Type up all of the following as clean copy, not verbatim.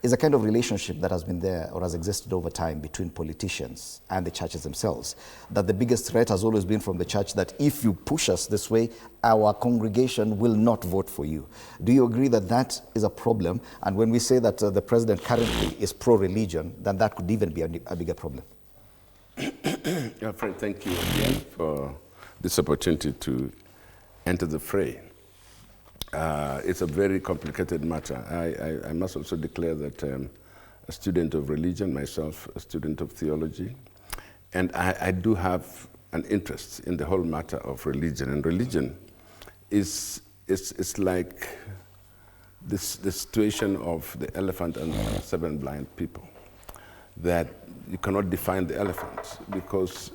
is a kind of relationship that has been there or has existed over time between politicians and the churches themselves. That the biggest threat has always been from the church that if you push us this way, our congregation will not vote for you. Do you agree that that is a problem? And when we say that the president currently is pro-religion, then that could even be a bigger problem. Yeah, Fred, thank you again for this opportunity to enter the fray. It's a very complicated matter. I must also declare that a student of religion, myself, a student of theology, and I do have an interest in the whole matter of religion. And religion is like this situation of the elephant and the 7 blind people, that you cannot define the elephant because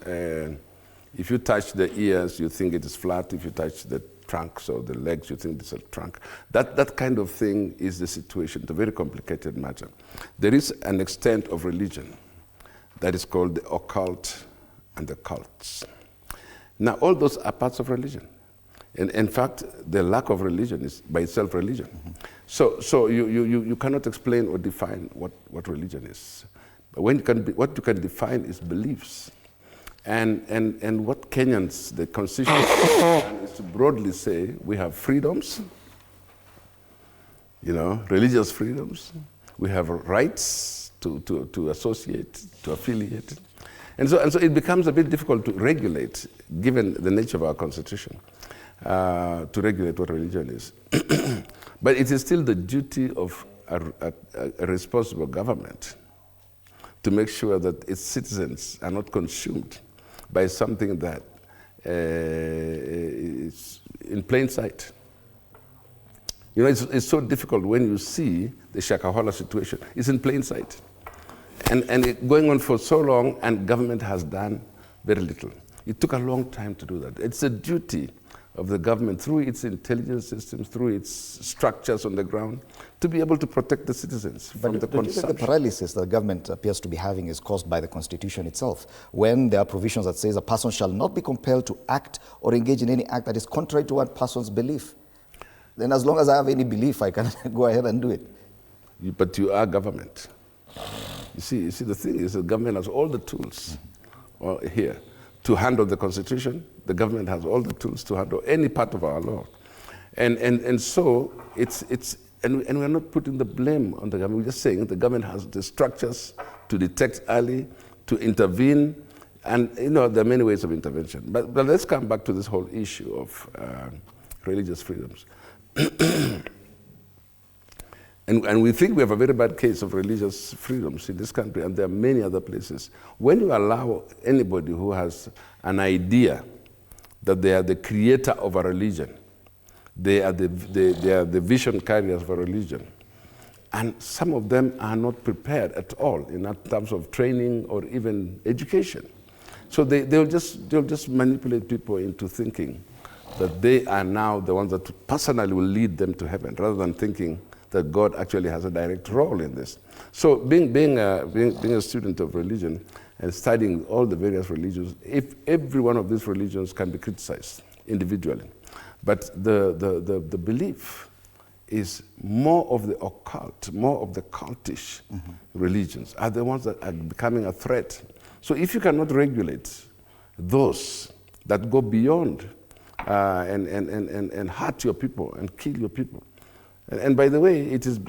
if you touch the ears, you think it is flat. If you touch the trunks or the legs, you think it's a trunk. That kind of thing is the situation. It's a very complicated matter. There is an extent of religion that is called the occult and the cults. Now, all those are parts of religion. And in fact, the lack of religion is by itself religion. Mm-hmm. So you cannot explain or define what religion is. But what you can define is beliefs. And what Kenyans, the Constitution, is to broadly say, we have freedoms, religious freedoms. We have rights to associate, to affiliate. And so it becomes a bit difficult to regulate, given the nature of our Constitution, to regulate what religion is. But it is still the duty of a responsible government to make sure that its citizens are not consumed by something that is in plain sight. It's so difficult when you see the Shakahola situation. It's in plain sight. And it going on for so long, and government has done very little. It took a long time to do that. It's a duty of the government, through its intelligence systems, through its structures on the ground, to be able to protect the citizens from the consumption. But do you think the paralysis that the government appears to be having is caused by the Constitution itself, when there are provisions that says a person shall not be compelled to act or engage in any act that is contrary to one person's belief? Then as long as I have any belief, I can go ahead and do it. But you are government. You see, the thing is the government has all the tools here to handle the Constitution. The government has all the tools to handle any part of our law. And so and we're not putting the blame on the government. We're just saying the government has the structures to detect early, to intervene, and there are many ways of intervention. But let's come back to this whole issue of religious freedoms. And we think we have a very bad case of religious freedoms in this country, and there are many other places. When you allow anybody who has an idea that they are the creator of a religion, they are the vision carriers of a religion, and some of them are not prepared at all in terms of training or even education. So they'll just manipulate people into thinking that they are now the ones that personally will lead them to heaven, rather than thinking that God actually has a direct role in this. So being a student of religion and studying all the various religions, if every one of these religions can be criticized individually, but the belief is more of the occult, more of the cultish religions are the ones that are becoming a threat. So if you cannot regulate those that go beyond and hurt your people and kill your people. And by the way, it is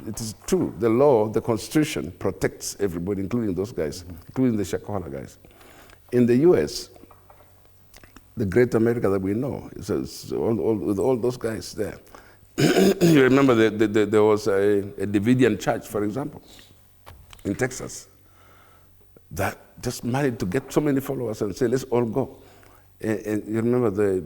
true. The law, the Constitution, protects everybody, including those guys, including the Shakahola guys. In the U.S., the great America that we know, with all those guys there. You remember there was a Davidian church, for example, in Texas, that just managed to get so many followers and say, let's all go. And you remember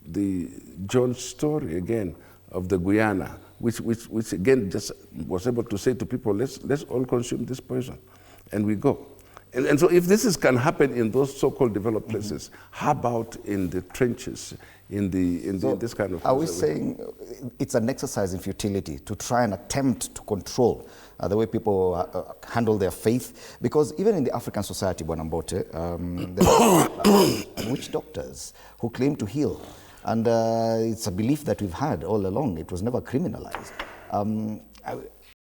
the John story again of the Guyana, which again just was able to say to people, let's all consume this poison, and we go. And so if this can happen in those so-called developed places, how about in the trenches, in this kind of... Are we saying it's an exercise in futility to try and attempt to control the way people handle their faith? Because even in the African society, Bwanambote, there are witch doctors who claim to heal. And it's a belief that we've had all along. It was never criminalized.